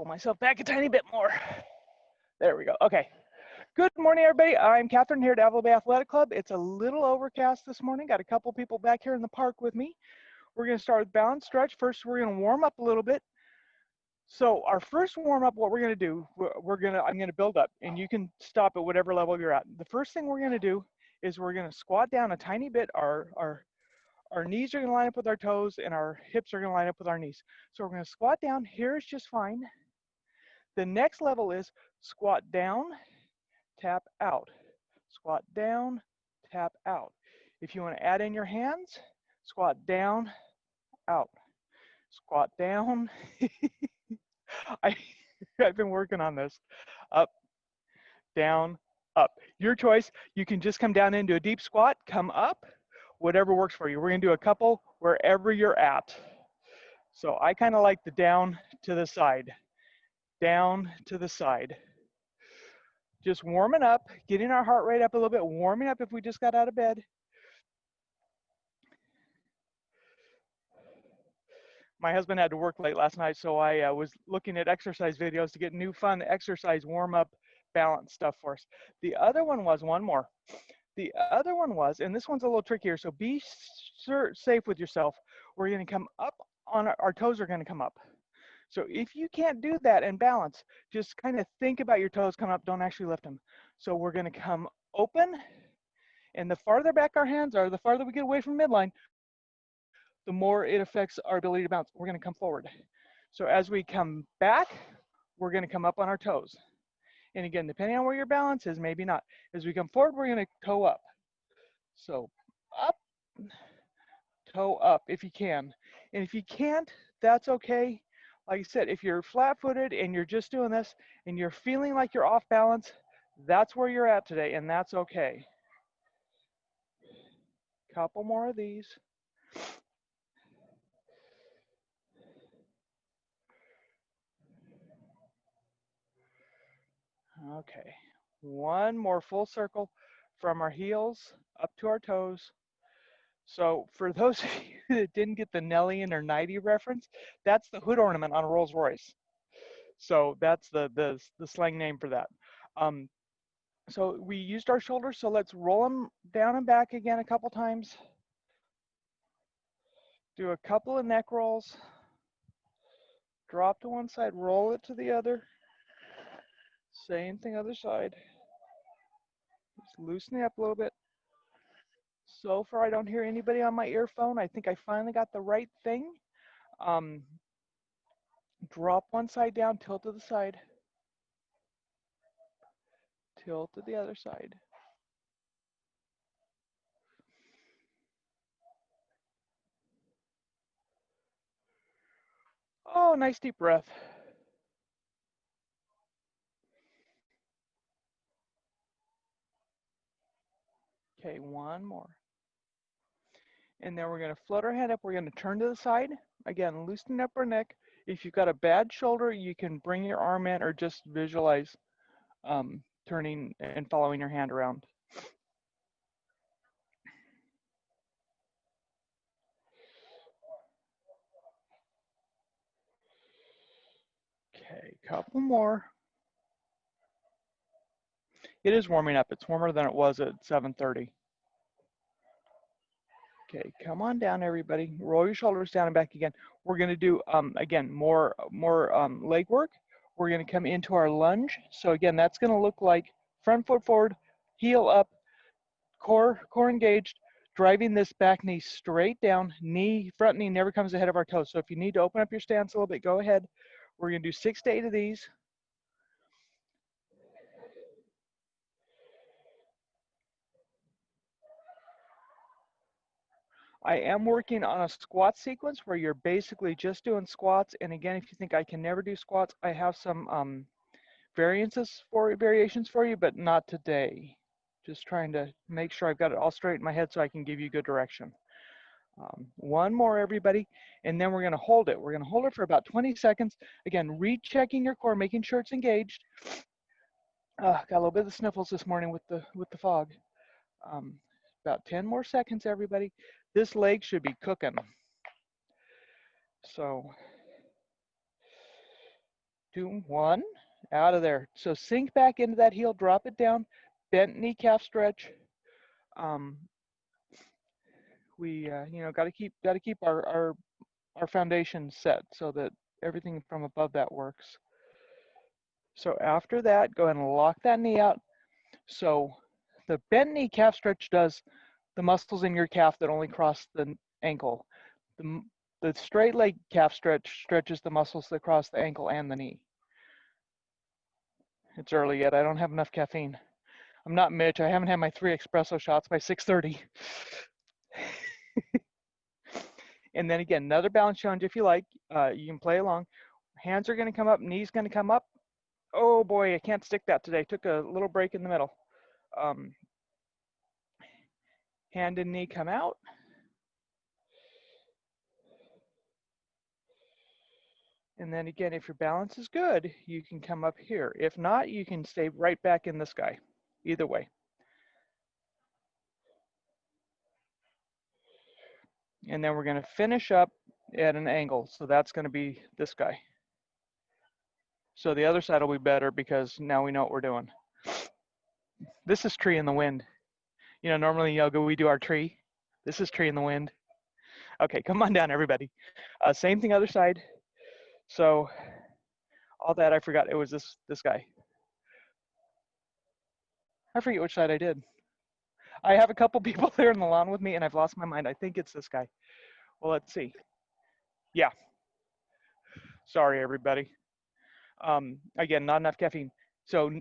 pull myself back a tiny bit more. There we go. Okay. Good morning, everybody. I'm Kathryn here at Avila Bay Athletic Club. It's a little overcast this morning. Got a couple people back here in the park with me. We're going to start with balance stretch. First, we're going to warm up a little bit. So our first warm up, what we're going to do, I'm going to build up, and you can stop at whatever level you're at. The first thing we're going to do is we're going to squat down a tiny bit. Our knees are going to line up with our toes, and our hips are going to line up with our knees. So we're going to squat down. Here is just fine. The next level is squat down, tap out. Squat down, tap out. If you want to add in your hands, squat down, out. Squat down. I've been working on this. Up, down, up. Your choice. You can just come down into a deep squat, come up, whatever works for you. We're going to do a couple wherever you're at. So I kind of like the down to the side. Down to the side. Just warming up, getting our heart rate up a little bit, warming up if we just got out of bed. My husband had to work late last night, so I was looking at exercise videos to get new fun exercise warm-up balance stuff for us. The other one was one more. The other one was, and this one's a little trickier, so be safe with yourself. We're going to come up on our toes are going to come up. So if you can't do that and balance, just kind of think about your toes coming up. Don't actually lift them. So we're going to come open, and the farther back our hands are, the farther we get away from midline, the more it affects our ability to bounce. We're going to come forward. So as we come back, we're going to come up on our toes. And again, depending on where your balance is, maybe not. As we come forward, we're going to toe up. So up, toe up if you can. And if you can't, that's okay. Like I said, if you're flat-footed and you're just doing this and you're feeling like you're off balance, that's where you're at today, and that's okay. Couple more of these. Okay, one more full circle from our heels up to our toes. So for those of you that didn't get the Nelly and her 90 reference, that's the hood ornament on a Rolls Royce. So that's the slang name for that. So we used our shoulders, so let's roll them down and back again a couple times. Do a couple of neck rolls. Drop to one side, roll it to the other. Same thing other side. Just loosen it up a little bit. So far, I don't hear anybody on my earphone. I think I finally got the right thing. Drop one side down, tilt to the side. Tilt to the other side. Oh, nice deep breath. Okay, one more. And then we're going to float our hand up. We're going to turn to the side. Again, loosening up our neck. If you've got a bad shoulder, you can bring your arm in or just visualize turning and following your hand around. Okay, couple more. It is warming up. It's warmer than it was at 7:30. Okay, come on down, everybody. Roll your shoulders down and back again. We're going to do, again, more leg work. We're going to come into our lunge. So again, that's going to look like front foot forward, heel up, core engaged, driving this back knee straight down. Front knee never comes ahead of our toes. So if you need to open up your stance a little bit, go ahead. We're going to do 6 to 8 of these. I am working on a squat sequence where you're basically just doing squats. And again, if you think I can never do squats, I have some variations for you, but not today. Just trying to make sure I've got it all straight in my head so I can give you good direction. One more, everybody, and then we're going to hold it. We're going to hold it for about 20 seconds. Again, rechecking your core, making sure it's engaged. Got a little bit of the sniffles this morning with the fog. About 10 more seconds, everybody. This leg should be cooking. So 2, 1, out of there. So sink back into that heel, drop it down, bent knee calf stretch. We got to keep our foundation set so that everything from above that works. So after that, go ahead and lock that knee out. So the bent knee calf stretch does the muscles in your calf that only cross the ankle. The, the straight leg calf stretch stretches the muscles that cross the ankle and the knee. It's early yet. I don't have enough caffeine. I'm not Mitch. I haven't had my 3 espresso shots by 6:30. And then again, another balance challenge if you like. You can play along. Hands are going to come up, knees going to come up. Oh boy, I can't stick that today. Took a little break in the middle. Hand and knee come out. And then again, if your balance is good, you can come up here. If not, you can stay right back in the sky. Either way. And then we're going to finish up at an angle. So that's going to be this guy. So the other side will be better because now we know what we're doing. This is tree in the wind. You know, normally in yoga we do our tree. This is tree in the wind. Okay, come on down, everybody. Same thing, other side. So all that I forgot. It was this guy. I forget which side I did. I have a couple people there in the lawn with me, and I've lost my mind. I think it's this guy. Well, let's see. Yeah. Sorry, everybody. Again, not enough caffeine. So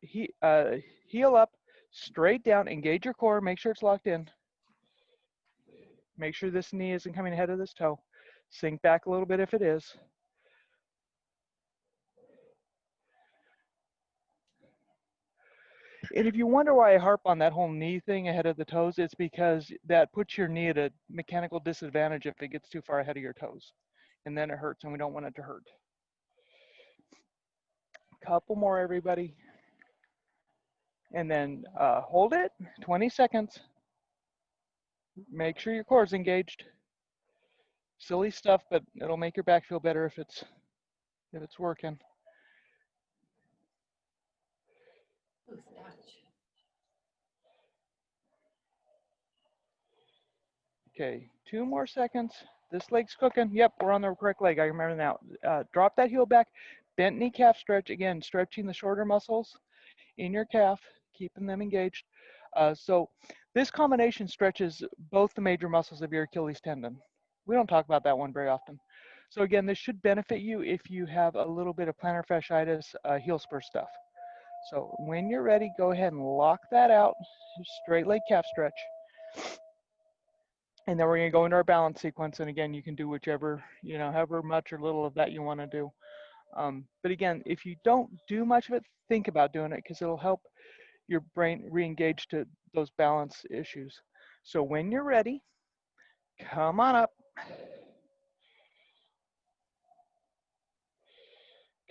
heel up, straight down, engage your core, make sure it's locked in. Make sure this knee isn't coming ahead of this toe. Sink back a little bit if it is. And if you wonder why I harp on that whole knee thing ahead of the toes, it's because that puts your knee at a mechanical disadvantage if it gets too far ahead of your toes. And then it hurts, and we don't want it to hurt. Couple more, everybody. And then hold it, 20 seconds. Make sure your core is engaged. Silly stuff, but it'll make your back feel better if it's working. Okay, 2 more seconds. This leg's cooking. Yep, we're on the correct leg. I remember now. Drop that heel back. Bent knee calf stretch. Again, stretching the shorter muscles in your calf, keeping them engaged. So this combination stretches both the major muscles of your Achilles tendon. We don't talk about that one very often. So again, this should benefit you if you have a little bit of plantar fasciitis, heel spur stuff. So when you're ready, go ahead and lock that out. Straight leg calf stretch. And then we're going to go into our balance sequence. And again, you can do whichever, however much or little of that you want to do. But again, if you don't do much of it, think about doing it because it'll help your brain re-engage to those balance issues. So when you're ready, come on up.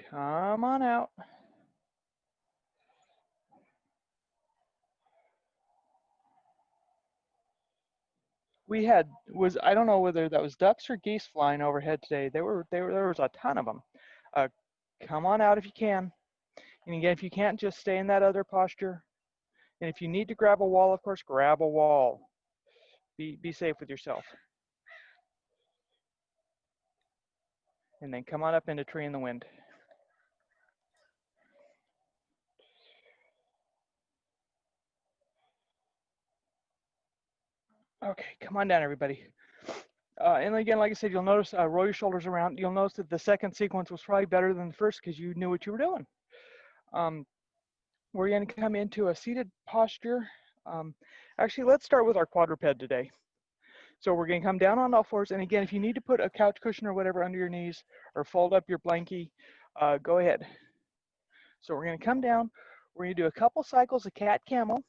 Come on out. I don't know whether that was ducks or geese flying overhead today. There was a ton of them. Come on out if you can. And again, if you can't, just stay in that other posture. And if you need to grab a wall, of course, grab a wall. Be safe with yourself. And then come on up into tree in the wind. Okay, come on down, everybody. And again, like I said, you'll notice, roll your shoulders around. You'll notice that the second sequence was probably better than the first because you knew what you were doing. We're going to come into a seated posture. Actually, let's start with our quadruped today. So we're going to come down on all fours. And again, if you need to put a couch cushion or whatever under your knees or fold up your blankie, go ahead. So we're going to come down. We're going to do a couple cycles of cat camel.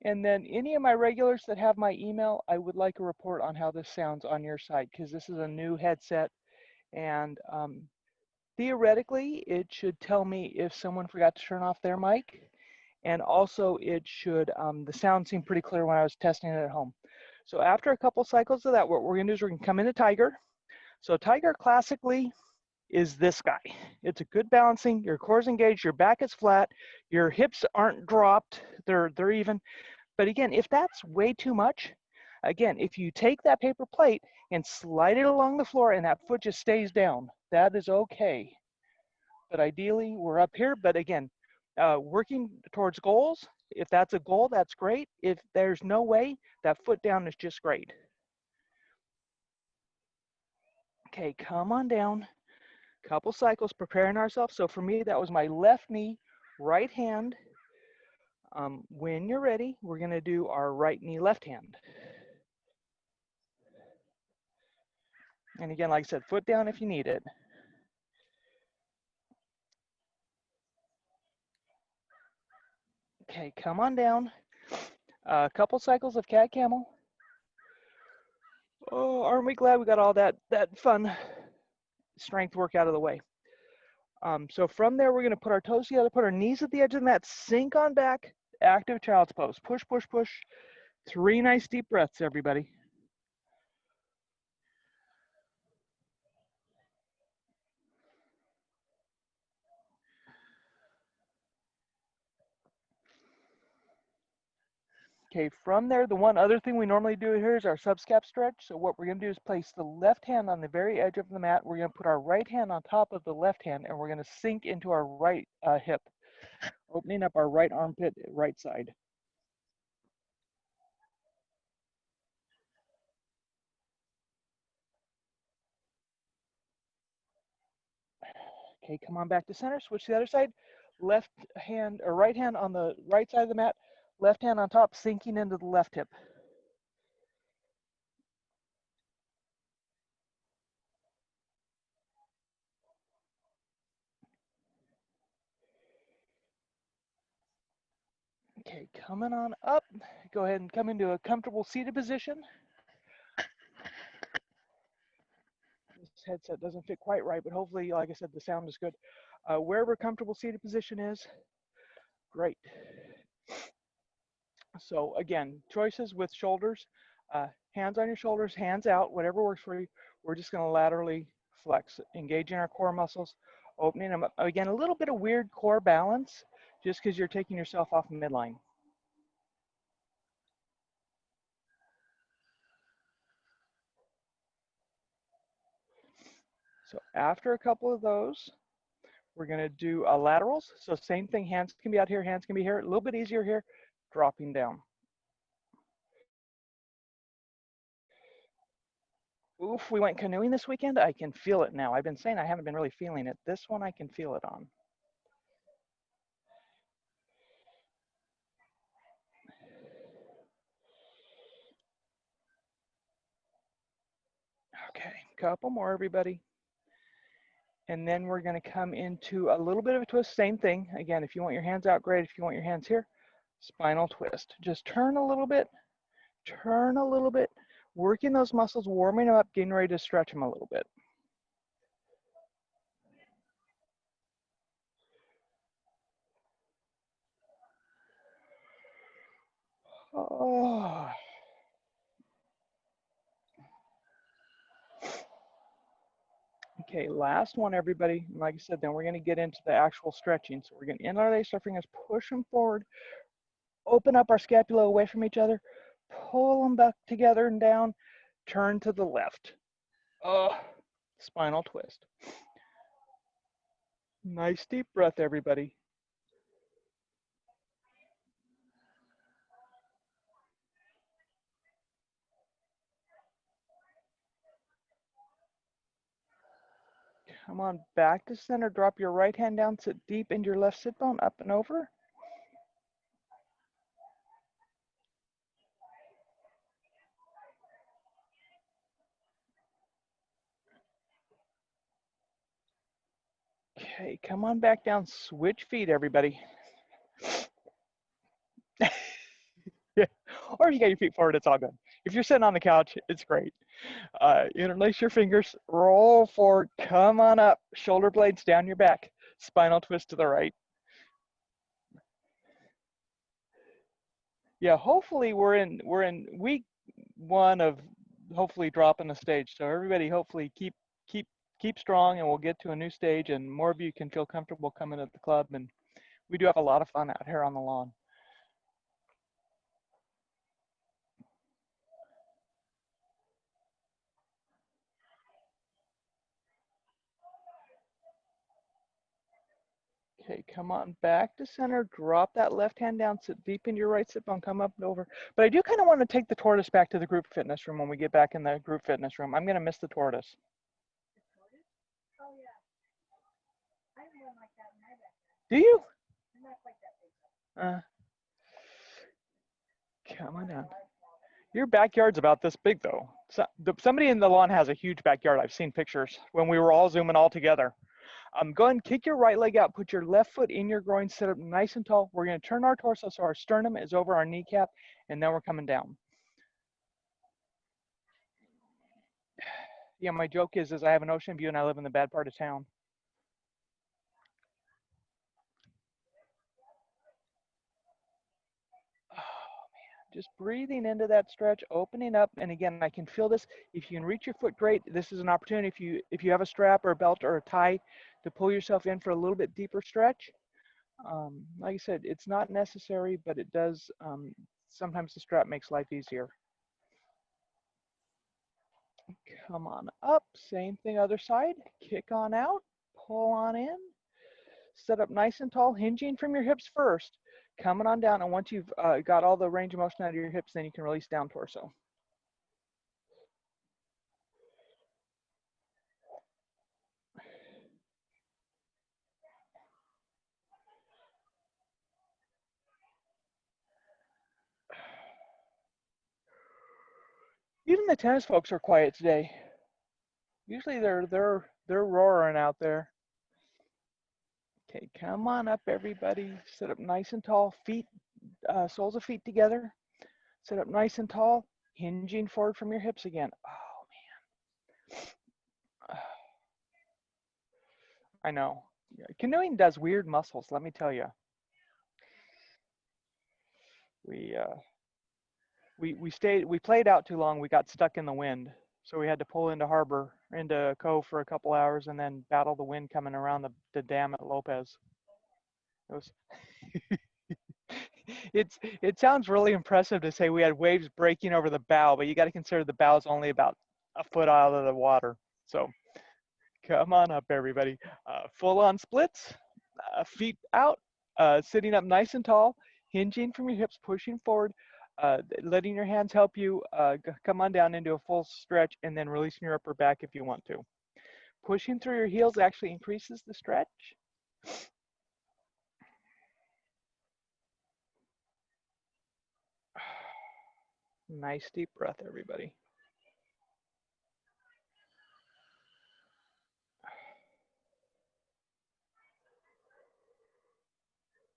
And then any of my regulars that have my email, I would like a report on how this sounds on your side because this is a new headset. And theoretically, it should tell me if someone forgot to turn off their mic. And also it should, the sound seemed pretty clear when I was testing it at home. So after a couple cycles of that, what we're gonna do is we're gonna come into Tiger. So Tiger classically is this guy. It's a good balancing, your core's engaged, your back is flat, your hips aren't dropped, they're even. But again, if that's way too much, again, if you take that paper plate and slide it along the floor and that foot just stays down, that is okay. But ideally, we're up here. But again, working towards goals, if that's a goal, that's great. If there's no way, that foot down is just great. Okay, come on down. Couple cycles, preparing ourselves. So for me, that was my left knee, right hand. When you're ready, we're going to do our right knee, left hand. And again, like I said, foot down if you need it. Okay, come on down. A couple cycles of cat camel. Oh, aren't we glad we got all that fun strength work out of the way? So from there, we're going to put our toes together, put our knees at the edge of the mat, sink on back, active child's pose. Push, push, push. 3 nice deep breaths, everybody. Okay, from there, the one other thing we normally do here is our subscap stretch. So what we're going to do is place the left hand on the very edge of the mat. We're going to put our right hand on top of the left hand, and we're going to sink into our right hip, opening up our right armpit, right side. Okay, come on back to center, switch to the other side. Left hand or right hand on the right side of the mat, left hand on top, sinking into the left hip. Okay, coming on up. Go ahead and come into a comfortable seated position. This headset doesn't fit quite right, but hopefully, like I said, the sound is good. Wherever comfortable seated position is, great. So again, choices with shoulders, hands on your shoulders, hands out, whatever works for you. We're just going to laterally flex, engaging our core muscles, opening them up. Again, a little bit of weird core balance, just because you're taking yourself off midline. So after a couple of those, we're going to do laterals. So same thing, hands can be out here, hands can be here. A little bit easier here, dropping down. Oof, we went canoeing this weekend. I can feel it now. I've been saying I haven't been really feeling it. This one I can feel it on. Okay, couple more, everybody. And then we're going to come into a little bit of a twist. Same thing. Again, if you want your hands out, great. If you want your hands here, spinal twist. Just turn a little bit, working those muscles, warming them up, getting ready to stretch them a little bit. Oh. Okay, last one, everybody. Like I said, then we're going to get into the actual stretching. So we're going to interlace our fingers, push them forward, open up our scapula away from each other, pull them back together and down, turn to the left. Oh, spinal twist. Nice deep breath, everybody. Come on, back to center. Drop your right hand down, sit deep into your left sit bone, up and over. Okay, come on back down. Switch feet, everybody. Yeah. Or if you got your feet forward, it's all good. If you're sitting on the couch, it's great. Interlace your fingers, roll forward, come on up, shoulder blades down your back, spinal twist to the right. Yeah, hopefully we're in week one of hopefully dropping a stage. So everybody, hopefully keep strong, and we'll get to a new stage, and more of you can feel comfortable coming to the club. And we do have a lot of fun out here on the lawn. Okay, come on back to center, drop that left hand down, sit deep into your right sit bone, come up and over. But I do kind of want to take the tortoise back to the group fitness room when we get back in the group fitness room. I'm going to miss the tortoise. Do you? Come on down. Your backyard's about this big though. So, somebody in the lawn has a huge backyard. I've seen pictures when we were all zooming all together. Go ahead and kick your right leg out, put your left foot in your groin, sit up nice and tall. We're going to turn our torso so our sternum is over our kneecap, and then we're coming down. Yeah, my joke is I have an ocean view and I live in the bad part of town. Oh man, just breathing into that stretch, opening up, and again, I can feel this. If you can reach your foot, great. This is an opportunity if you have a strap or a belt or a tie to pull yourself in for a little bit deeper stretch. Like I said, it's not necessary, but it does. Sometimes the strap makes life easier. Come on up. Same thing, other side. Kick on out. Pull on in. Sit up nice and tall, hinging from your hips first. Coming on down, and once you've got all the range of motion out of your hips, then you can release down torso. Even the tennis folks are quiet today. Usually they're roaring out there. Okay, come on up, everybody. Sit up nice and tall. Feet, soles of feet together. Sit up nice and tall, hinging forward from your hips again. Oh man. I know. Canoeing does weird muscles, let me tell you. We played out too long. We got stuck in the wind, so we had to pull into harbor, into cove for a couple hours, and then battle the wind coming around the dam at Lopez. It was. It sounds really impressive to say we had waves breaking over the bow, but you got to consider the bow is only about a foot out of the water. So come on up, everybody. Full on splits, feet out, sitting up nice and tall, hinging from your hips, pushing forward, letting your hands help you come on down into a full stretch, and then releasing your upper back if you want to. Pushing through your heels actually increases the stretch. Nice deep breath, everybody.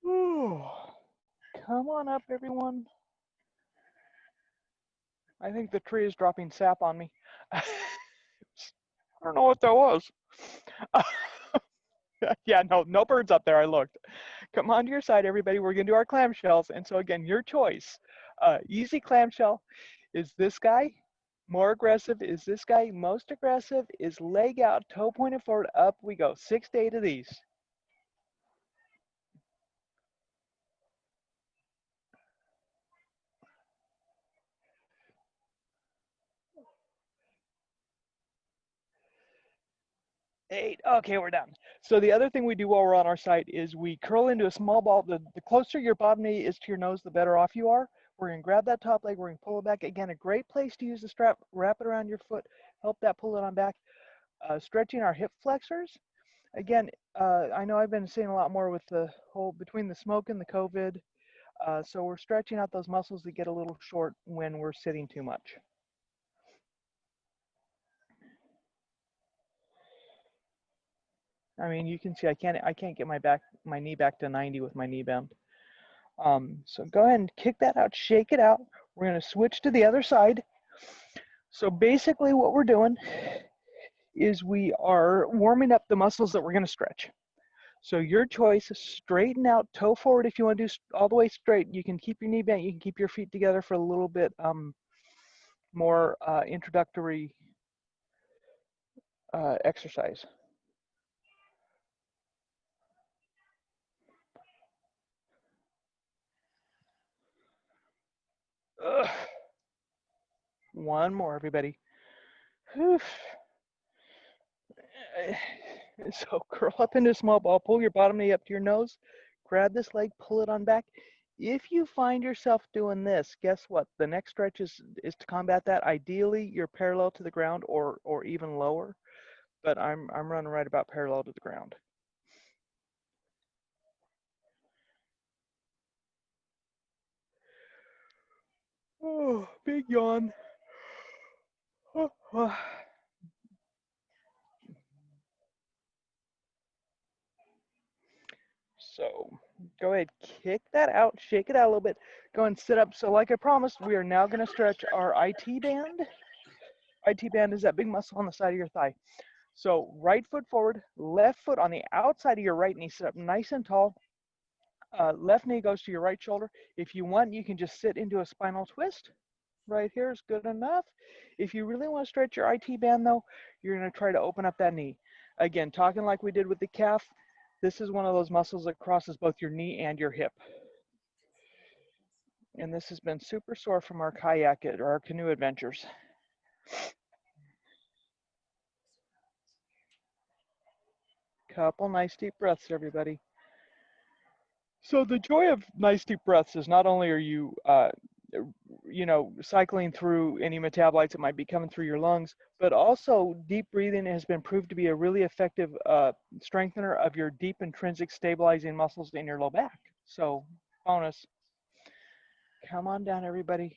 Ooh. Come on up, everyone. I think the tree is dropping sap on me. I don't know what that was. Yeah, no birds up there. I looked. Come on to your side, everybody. We're going to do our clamshells. And so again, your choice. Easy clamshell. Is this guy more aggressive? Is this guy most aggressive? Is leg out, toe pointed forward, up we go. 6 to 8 of these. Eight. Okay, we're done. So the other thing we do while we're on our side is we curl into a small ball. The closer your bottom knee is to your nose, the better off you are. We're going to grab that top leg. We're going to pull it back. Again, a great place to use the strap. Wrap it around your foot. Help that pull it on back. Stretching our hip flexors. Again, I know I've been seeing a lot more with the whole between the smoke and the COVID. So we're stretching out those muscles that get a little short when we're sitting too much. I mean, you can see I can't get my knee back to 90 with my knee bent. So go ahead and kick that out, shake it out. We're going to switch to the other side. So basically what we're doing is we are warming up the muscles that we're going to stretch. So your choice is straighten out, toe forward if you want to do all the way straight. You can keep your knee bent, you can keep your feet together for a little bit more introductory exercise. Ugh. One more, everybody. Whew. So curl up into a small ball, pull your bottom knee up to your nose, grab this leg, pull it on back. If you find yourself doing this, guess what? The next stretch is to combat that. Ideally, you're parallel to the ground or even lower, but I'm running right about parallel to the ground. Oh, big yawn. So go ahead, kick that out, shake it out a little bit. Go and sit up. So like I promised, we are now going to stretch our IT band. IT band is that big muscle on the side of your thigh. So right foot forward, left foot on the outside of your right knee, sit up nice and tall. Left knee goes to your right shoulder. If you want, you can just sit into a spinal twist. Right here is good enough. If you really want to stretch your IT band though, you're going to try to open up that knee. Again, talking like we did with the calf, this is one of those muscles that crosses both your knee and your hip. And this has been super sore from our kayak or our canoe adventures. Couple nice deep breaths, everybody. So the joy of nice deep breaths is not only are you, cycling through any metabolites that might be coming through your lungs, but also deep breathing has been proved to be a really effective strengthener of your deep intrinsic stabilizing muscles in your low back. So bonus. Come on down, everybody.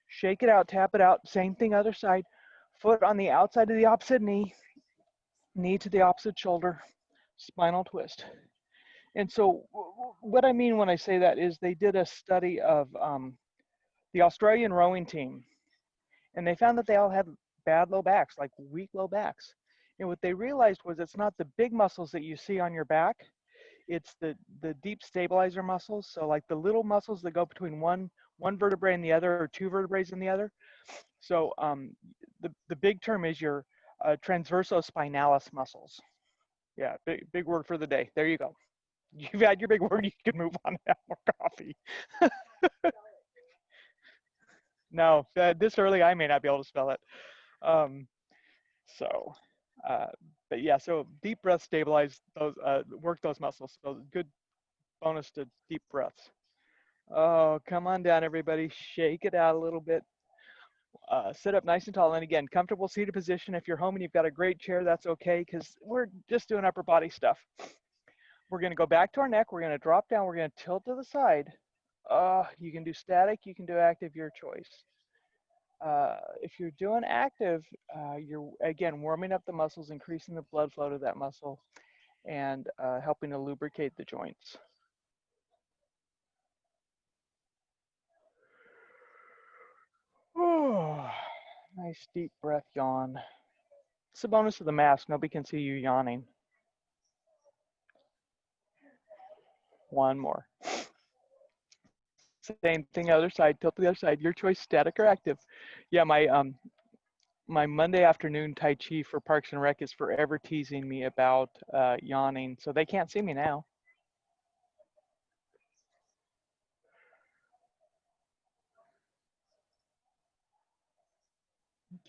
Shake it out, tap it out. Same thing, other side. Foot on the outside of the opposite knee, knee to the opposite shoulder, spinal twist. And so what I mean when I say that is they did a study of the Australian rowing team, and they found that they all had bad low backs, like weak low backs. And what they realized was it's not the big muscles that you see on your back, it's the deep stabilizer muscles. So like the little muscles that go between one vertebrae and the other, or two vertebrae in the other. So the big term is your transversospinalis muscles. Yeah, big word for the day. There you go. You've had your big word. You can move on and have more coffee. No, this early I may not be able to spell it. Um, so, but yeah, so deep breaths stabilize those, work those muscles. So good bonus to deep breaths. Oh, come on down, everybody. Shake it out a little bit. Sit up nice and tall. And again, comfortable seated position. If you're home and you've got a great chair, that's okay, because we're just doing upper body stuff. We're going to go back to our neck. We're going to drop down. We're going to tilt to the side. You can do static. You can do active, your choice. If you're doing active, you're, again, warming up the muscles, increasing the blood flow to that muscle, and helping to lubricate the joints. Oh, nice deep breath, yawn. It's the bonus of the mask. Nobody can see you yawning. One more. Same thing, other side, tilt to the other side. Your choice, static or active. Yeah, my Monday afternoon Tai Chi for Parks and Rec is forever teasing me about yawning, so they can't see me now.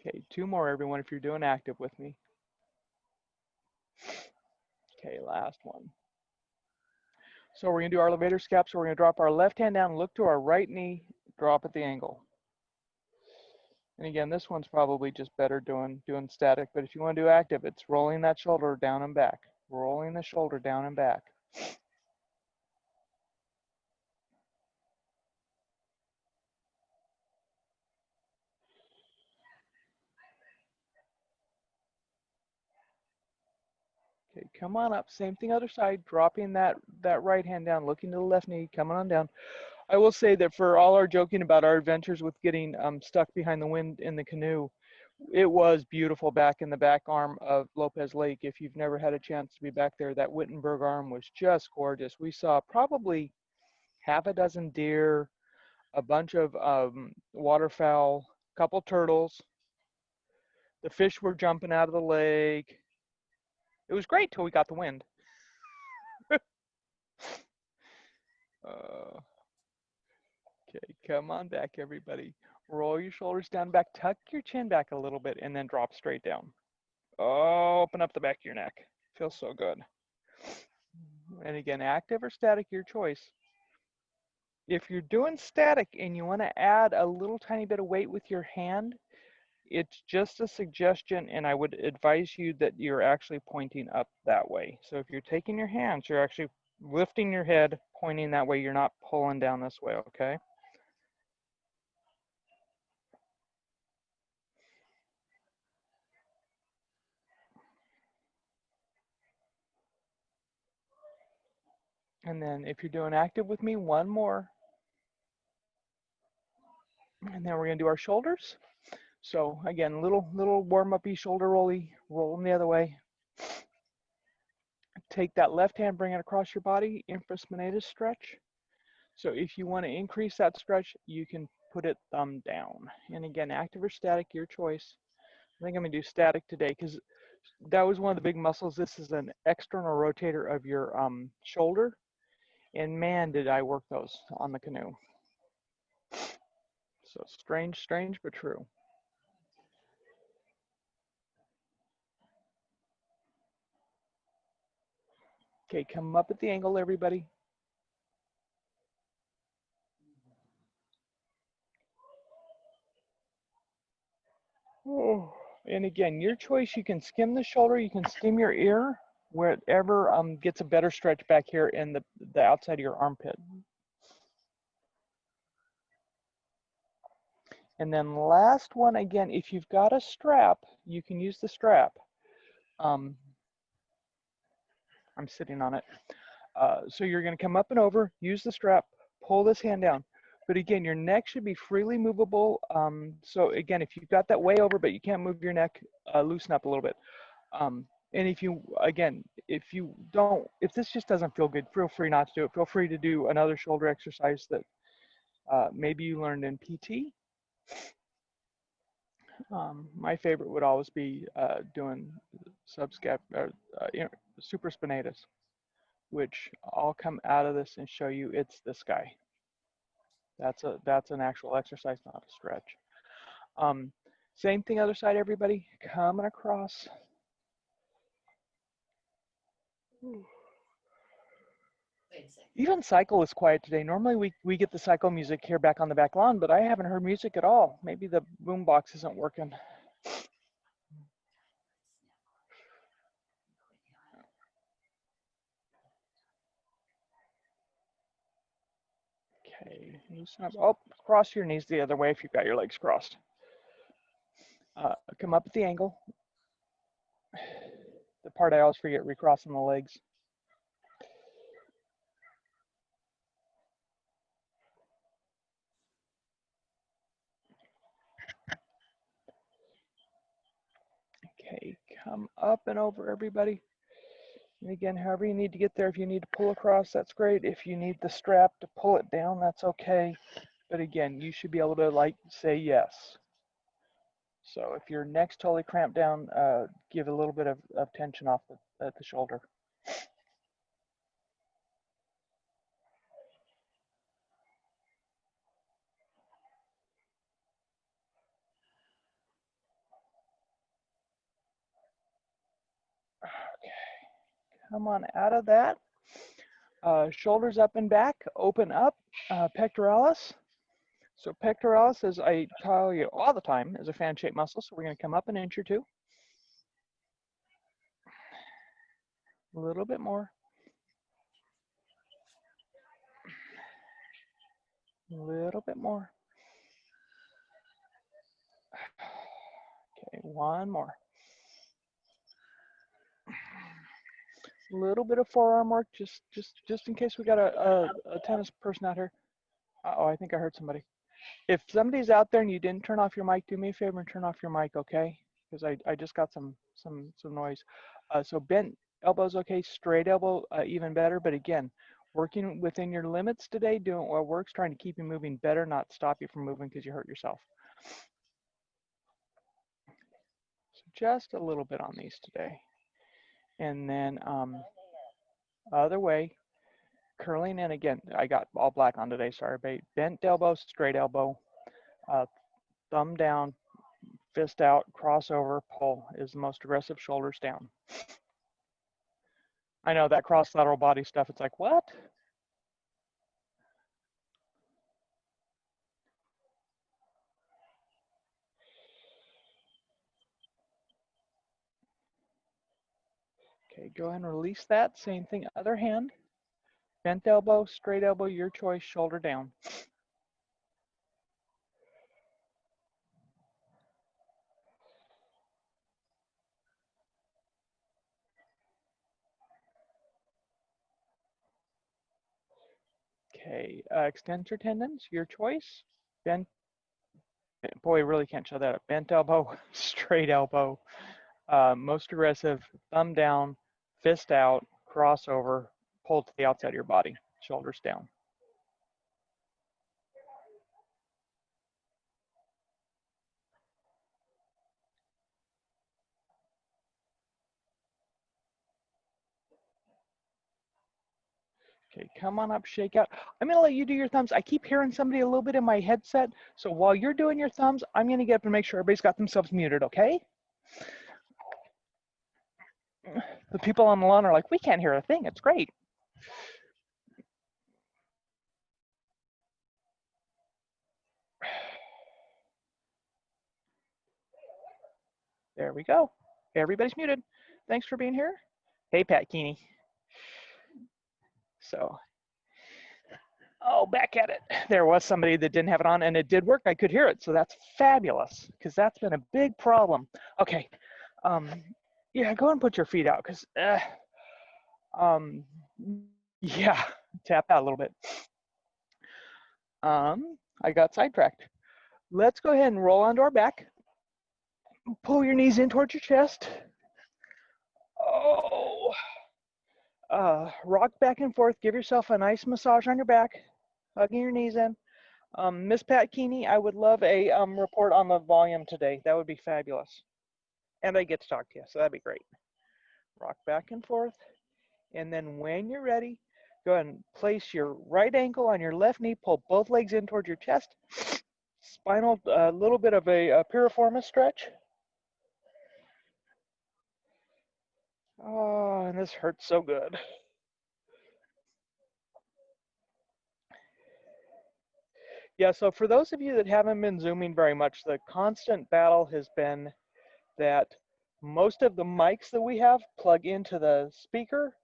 Okay, two more, everyone, if you're doing active with me. Okay, last one. So we're gonna do our elevator scap. So we're gonna drop our left hand down, look to our right knee, drop at the angle. And again, this one's probably just better doing static, but if you want to do active, it's rolling that shoulder down and back, rolling the shoulder down and back. Okay, come on up. Same thing, other side, dropping that right hand down, looking to the left knee, coming on down. I will say that for all our joking about our adventures with getting stuck behind the wind in the canoe, it was beautiful back in the back arm of Lopez Lake. If you've never had a chance to be back there, that Wittenberg arm was just gorgeous. We saw probably half a dozen deer, a bunch of waterfowl, couple turtles. The fish were jumping out of the lake. It was great till we got the wind. Uh, okay, come on back, everybody. Roll your shoulders down back, tuck your chin back a little bit, and then drop straight down. Oh, open up the back of your neck. Feels so good. And again, active or static, your choice. If you're doing static and you want to add a little tiny bit of weight with your hand, it's just a suggestion, and I would advise you that you're actually pointing up that way. So if you're taking your hands, you're actually lifting your head, pointing that way. You're not pulling down this way, okay? And then if you're doing active with me, one more. And then we're gonna do our shoulders. So again, little warm-up-y shoulder rolly, roll them the other way. Take that left hand, bring it across your body, infraspinatus stretch. So if you want to increase that stretch, you can put it thumb down. And again, active or static, your choice. I think I'm gonna do static today because that was one of the big muscles. This is an external rotator of your shoulder. And man, did I work those on the canoe. So strange, but true. Okay, come up at the angle, everybody. Oh. And again, your choice, you can skim the shoulder, you can skim your ear, wherever gets a better stretch back here in the outside of your armpit. And then last one, again, if you've got a strap, you can use the strap. I'm sitting on it. So you're gonna come up and over, use the strap, pull this hand down. But again, your neck should be freely movable. So again, if you've got that way over, but you can't move your neck, loosen up a little bit. And if you, again, if this just doesn't feel good, feel free not to do it. Feel free to do another shoulder exercise that maybe you learned in PT. My favorite would always be doing supraspinatus, which I'll come out of this and show you. It's this guy. That's an actual exercise, not a stretch. Same thing, other side, everybody. Coming across. Even cycle is quiet today. Normally we get the cycle music here back on the back lawn, but I haven't heard music at all. Maybe the boom box isn't working. Okay, loosen up. Oh, cross your knees the other way if you've got your legs crossed. Come up at the angle. The part I always forget, recrossing the legs. Okay, come up and over, everybody. And again, however you need to get there, if you need to pull across, that's great. If you need the strap to pull it down, that's okay. But again, you should be able to say yes. So if your neck's totally cramped down, give a little bit of tension off at the shoulder. Okay, come on out of that. Shoulders up and back, open up, pectoralis. So pectoralis, as I tell you all the time, is a fan-shaped muscle. So we're going to come up an inch or two. A little bit more. A little bit more. Okay, one more. A little bit of forearm work, just in case we got a tennis person out here. Uh-oh, I think I heard somebody. If somebody's out there and you didn't turn off your mic, do me a favor and turn off your mic, okay? Because I just got some noise. So bent elbows, okay, straight elbow, even better. But again, working within your limits today, doing what works, trying to keep you moving better, not stop you from moving because you hurt yourself. just a little bit on these today. And then other way, curling in again. I got all black on today, sorry, babe. Bent elbow, straight elbow, uh, thumb down, fist out, crossover, pull is the most aggressive, shoulders down. I know that cross lateral body stuff, it's like, what? Okay, go ahead and release that. Same thing, other hand. Bent elbow, straight elbow, your choice, shoulder down. Okay, extend your tendons, your choice. Bent, boy, really can't show that up. Bent elbow, straight elbow, most aggressive, thumb down, fist out, crossover, pull to the outside of your body, shoulders down. Okay, come on up, shake out. I'm gonna let you do your thumbs. I keep hearing somebody a little bit in my headset, so while you're doing your thumbs, I'm gonna get up and make sure everybody's got themselves muted, okay? The people on the lawn are like, we can't hear a thing, it's great. There we go. Everybody's muted. Thanks for being here. Hey, Pat Keeney. So, oh, back at it. There was somebody that didn't have it on and it did work. I could hear it. So that's fabulous because that's been a big problem. Okay. Yeah, go and put your feet out because, yeah, tap out a little bit. I got sidetracked. Let's go ahead and roll onto our back. Pull your knees in towards your chest. Oh, rock back and forth. Give yourself a nice massage on your back, hugging your knees in. Miss Pat Keeney, I would love a report on the volume today. That would be fabulous. And I get to talk to you, so that'd be great. Rock back and forth. And then when you're ready, go ahead and place your right ankle on your left knee. Pull both legs in towards your chest. Spinal, a little bit of a piriformis stretch. Oh, and this hurts so good. Yeah, so for those of you that haven't been Zooming very much, the constant battle has been that most of the mics that we have plug into the speaker.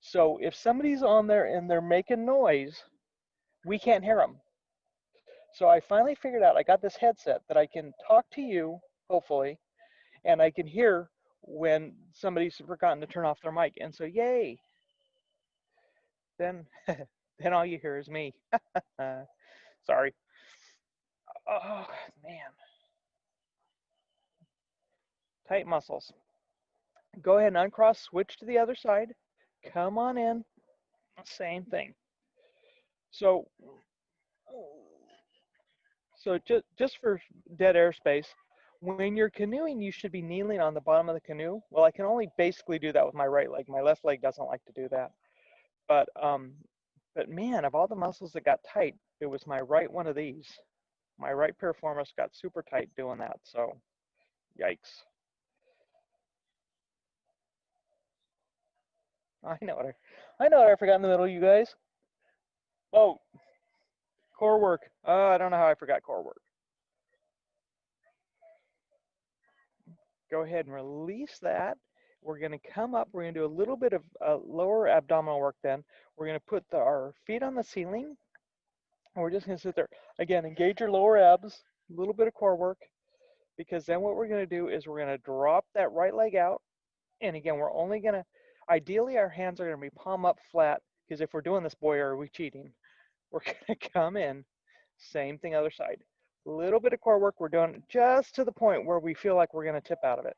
So if somebody's on there and they're making noise, we can't hear them. So I finally figured out, I got this headset that I can talk to you, hopefully, and I can hear when somebody's forgotten to turn off their mic. And so, yay. Then, then all you hear is me. Sorry. Oh, man. Tight muscles. Go ahead and uncross, switch to the other side. Come on in. Same thing. So just for dead airspace, when you're canoeing, you should be kneeling on the bottom of the canoe. Well, I can only basically do that with my right leg. My left leg doesn't like to do that. But man, of all the muscles that got tight, it was my right one of these. My right piriformis got super tight doing that. So, yikes. I know what I forgot in the middle, you guys. Oh, core work. I don't know how I forgot core work. Go ahead and release that. We're going to come up. We're going to do a little bit of lower abdominal work then. We're going to put our feet on the ceiling. And we're just going to sit there. Again, engage your lower abs, a little bit of core work. Because then what we're going to do is we're going to drop that right leg out. And again, we're only going to, ideally our hands are going to be palm up flat. Because if we're doing this, boy, are we cheating. We're going to come in. Same thing other side. A little bit of core work. We're doing it just to the point where we feel like we're going to tip out of it.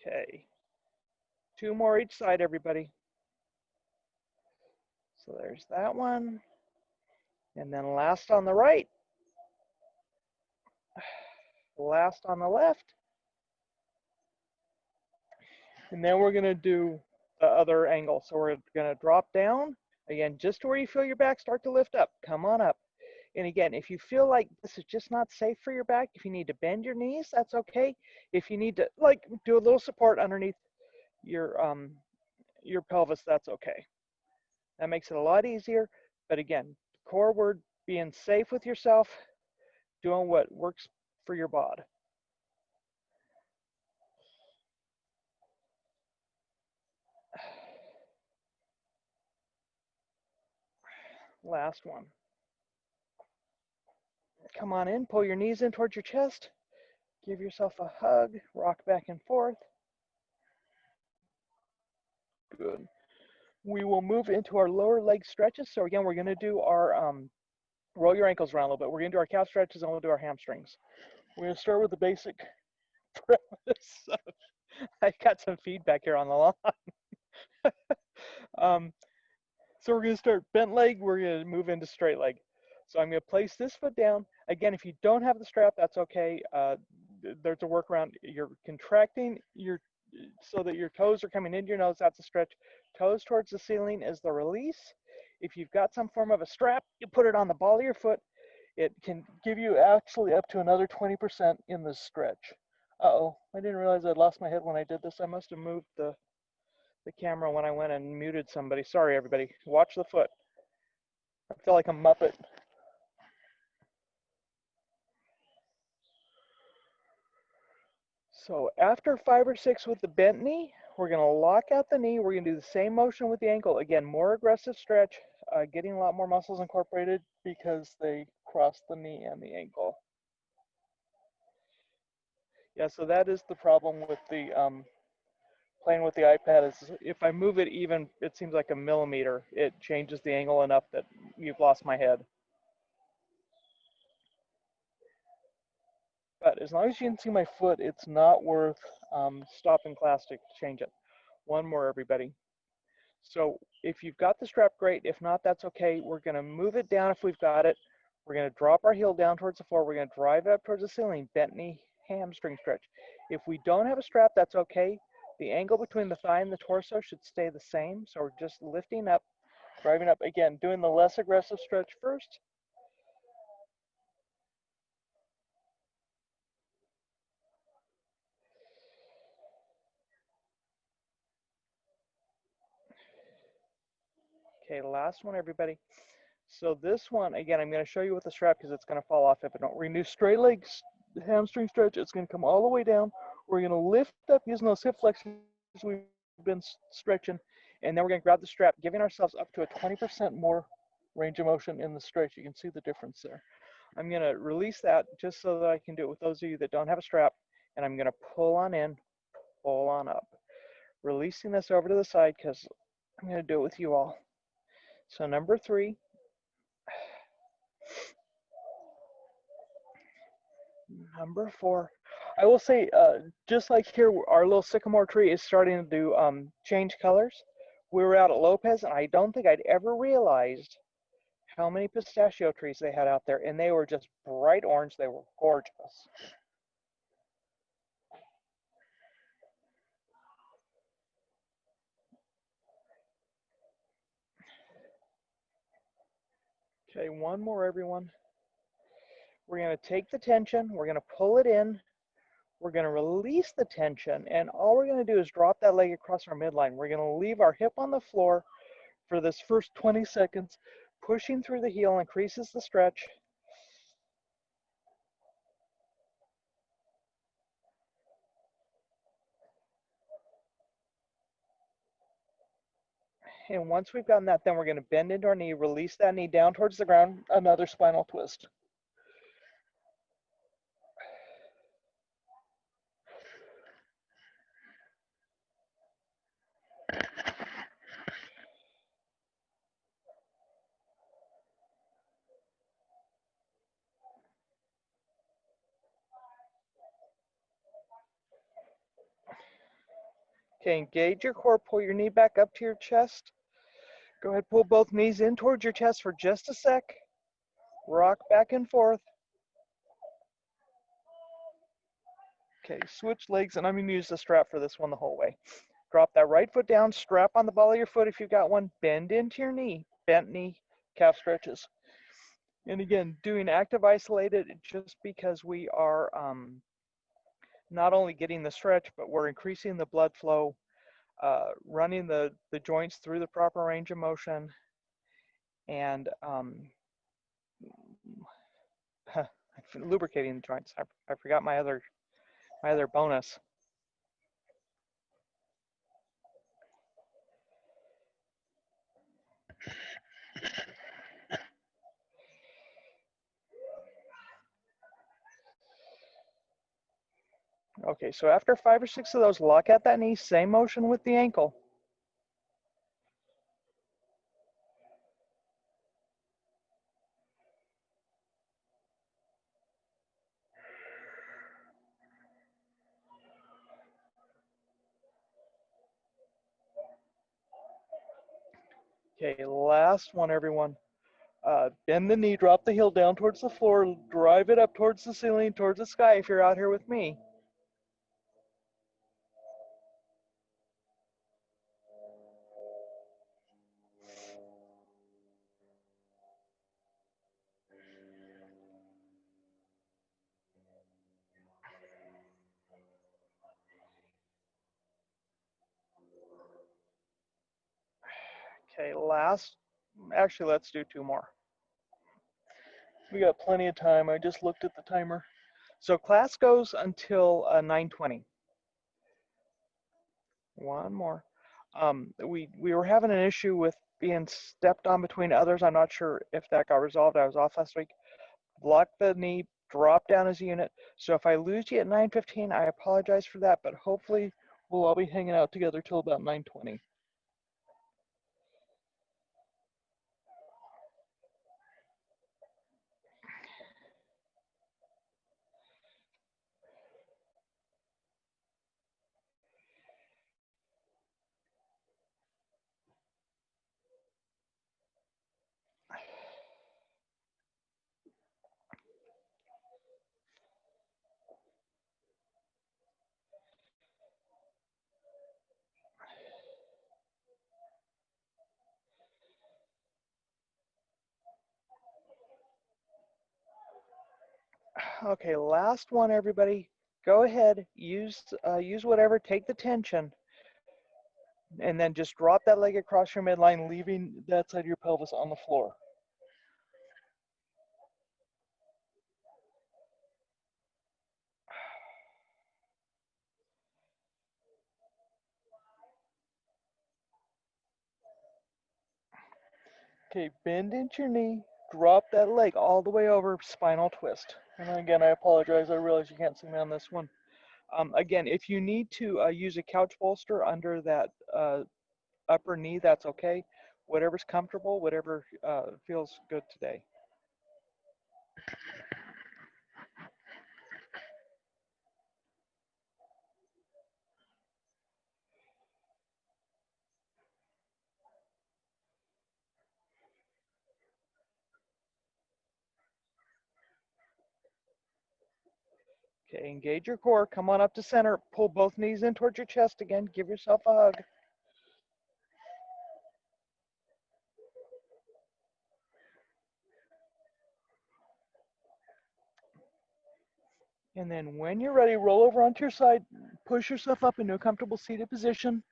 Okay. 2 more each side, everybody. So there's that one. And then last on the right. Last on the left. And then we're going to do the other angle. So we're going to drop down. Again, just to where you feel your back start to lift up. Come on up. And again, if you feel like this is just not safe for your back, if you need to bend your knees, that's okay. If you need to like do a little support underneath your pelvis, that's okay. That makes it a lot easier. But again, core word, being safe with yourself, doing what works for your bod. Last one. Come on in, pull your knees in towards your chest. Give yourself a hug, rock back and forth. Good. We will move into our lower leg stretches. So again, we're going to do our roll your ankles around a little bit. We're going to do our calf stretches and we'll do our hamstrings. We're going to start with the basic premise. I got some feedback here on the lawn. So we're going to start bent leg. We're going to move into straight leg. So I'm going to place this foot down. Again, if you don't have the strap, that's okay. There's a workaround. You're contracting your so that your toes are coming into your nose. That's a stretch. Toes towards the ceiling is the release. If you've got some form of a strap, you put it on the ball of your foot. It can give you actually up to another 20% in the stretch. Uh-oh, I didn't realize I'd lost my head when I did this. I must have moved the camera when I went and muted somebody. Sorry, everybody. Watch the foot. I feel like a Muppet. So after 5 or 6 with the bent knee, we're going to lock out the knee. We're going to do the same motion with the ankle. Again, more aggressive stretch, getting a lot more muscles incorporated because they cross the knee and the ankle. Yeah, so that is the problem with the playing with the iPad is if I move it even, it seems like a millimeter, it changes the angle enough that you've lost my head. But as long as you can see my foot, it's not worth stopping class to change it. One more, everybody. So if you've got the strap, great. If not, that's okay. We're going to move it down if we've got it. We're going to drop our heel down towards the floor. We're going to drive it up towards the ceiling, bent knee, hamstring stretch. If we don't have a strap, that's okay. The angle between the thigh and the torso should stay the same. So we're just lifting up, driving up. Again, doing the less aggressive stretch first. Okay, last one, everybody. So this one, again, I'm going to show you with the strap because it's going to fall off if I don't. We're going to do straight leg hamstring stretch. It's going to come all the way down. We're going to lift up using those hip flexors we've been stretching. And then we're going to grab the strap, giving ourselves up to a 20% more range of motion in the stretch. You can see the difference there. I'm going to release that just so that I can do it with those of you that don't have a strap. And I'm going to pull on in, pull on up. Releasing this over to the side because I'm going to do it with you all. So number 3. Number 4. I will say, just like here, our little sycamore tree is starting to change colors. We were out at Lopez, and I don't think I'd ever realized how many pistachio trees they had out there, and they were just bright orange. They were gorgeous. Okay, one more, everyone. We're going to take the tension. We're going to pull it in. We're going to release the tension, and all we're going to do is drop that leg across our midline. We're going to leave our hip on the floor for this first 20 seconds. Pushing through the heel increases the stretch. And once we've gotten that, then we're going to bend into our knee, release that knee down towards the ground, another spinal twist. Okay, engage your core, pull your knee back up to your chest. Go ahead, pull both knees in towards your chest for just a sec. Rock back and forth. Okay, switch legs, and I'm going to use the strap for this one the whole way. Drop that right foot down, strap on the ball of your foot if you've got one, bend into your knee, bent knee, calf stretches. And again, doing active isolated just because we are not only getting the stretch, but we're increasing the blood flow, running the joints through the proper range of motion, and lubricating the joints. I forgot my other bonus. Okay, so after 5 or 6 of those, lock out that knee, same motion with the ankle. Okay, last one, everyone. Bend the knee, drop the heel down towards the floor, drive it up towards the ceiling, towards the sky if you're out here with me. Okay, actually, let's do 2 more. We got plenty of time. I just looked at the timer. So class goes until 9:20. One more. We were having an issue with being stepped on between others. I'm not sure if that got resolved. I was off last week. Block the knee, drop down as a unit. So if I lose you at 9:15, I apologize for that, but hopefully we'll all be hanging out together till about 9:20. Okay, last one, everybody. Go ahead, use whatever, take the tension, and then just drop that leg across your midline, leaving that side of your pelvis on the floor. Okay, bend into your knee, drop that leg all the way over, spinal twist. And again, I apologize. I realize you can't see me on this one. Again, if you need to use a couch bolster under that upper knee, that's okay. Whatever's comfortable, whatever feels good today. Okay, engage your core. Come on up to center. Pull both knees in towards your chest again. Give yourself a hug. And then when you're ready, roll over onto your side. Push yourself up into a comfortable seated position.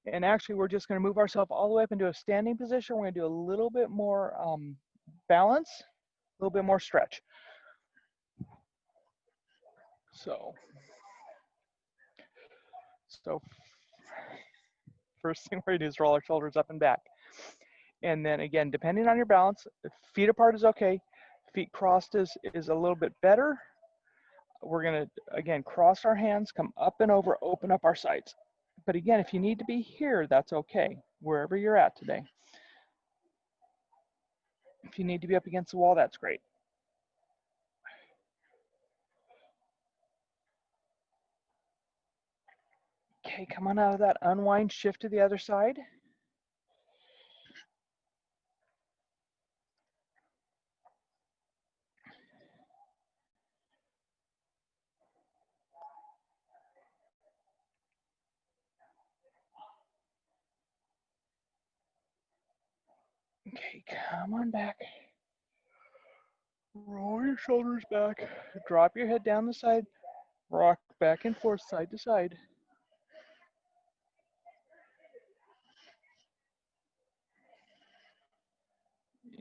And actually, we're just going to move ourselves all the way up into a standing position. We're going to do a little bit more balance, a little bit more stretch. So first thing we're going to do is roll our shoulders up and back. And then again, depending on your balance, feet apart is okay. Feet crossed is a little bit better. We're going to, again, cross our hands, come up and over, open up our sides. But again, if you need to be here, that's okay, wherever you're at today. If you need to be up against the wall, that's great. Okay, come on out of that, unwind, shift to the other side. Okay, come on back. Roll your shoulders back. Drop your head down the side. Rock back and forth, side to side.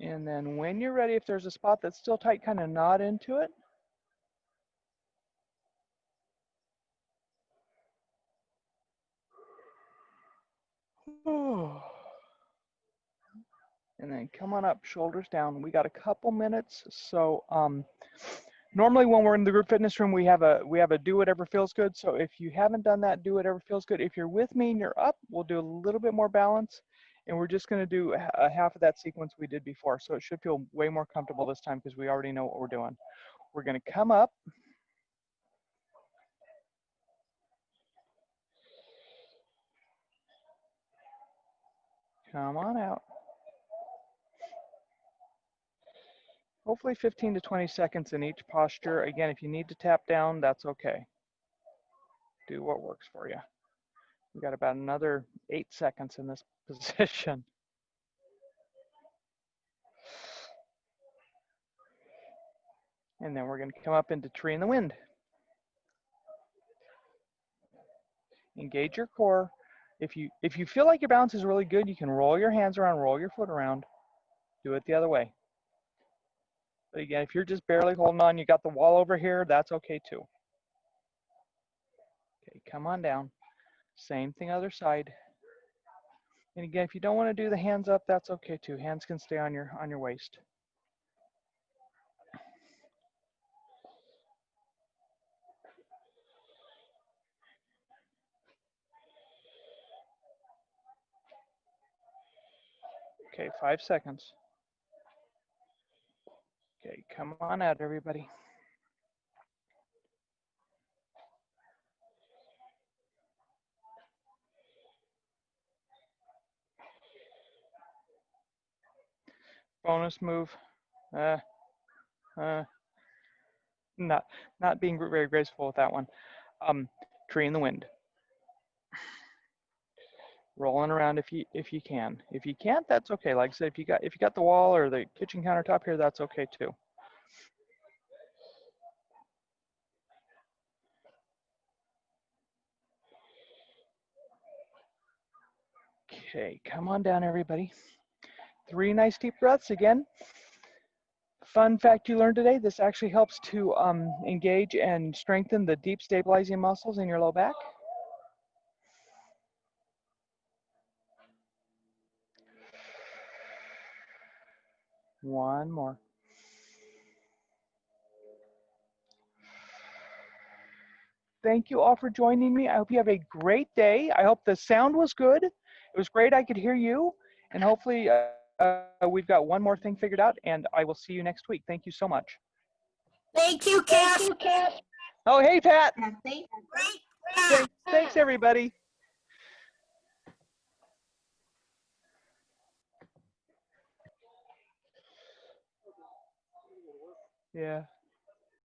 And then when you're ready, if there's a spot that's still tight, kind of nod into it. And then come on up, shoulders down. We got a couple minutes. So normally when we're in the group fitness room, we have a do whatever feels good. So if you haven't done that, do whatever feels good. If you're with me and you're up, we'll do a little bit more balance. And we're just gonna do a half of that sequence we did before. So it should feel way more comfortable this time because we already know what we're doing. We're gonna come up. Come on out. Hopefully 15 to 20 seconds in each posture. Again, if you need to tap down, that's okay. Do what works for you. We got about another 8 seconds in this position. And then we're going to come up into tree in the wind. Engage your core. If you feel like your balance is really good, you can roll your hands around, roll your foot around. Do it the other way. But again, if you're just barely holding on, you got the wall over here, that's okay too. Okay, come on down. Same thing other side. And again, if you don't want to do the hands up, that's okay too. Hands can stay on your waist. Okay, 5 seconds. Okay, come on out, everybody. Bonus move. Not being very graceful with that one. Tree in the wind. Rolling around if you can. If you can't, that's okay. Like I said, if you got the wall or the kitchen countertop here, that's okay too. Okay, come on down, everybody. 3 nice deep breaths again. Fun fact you learned today, this actually helps to engage and strengthen the deep stabilizing muscles in your low back. One more. Thank you all for joining me. I hope you have a great day. I hope the sound was good. It was great I could hear you. And hopefully we've got one more thing figured out, and I will see you next week. Thank you so much. Thank you, Kath. Oh, hey, Pat. Great. Thanks, everybody. Yeah.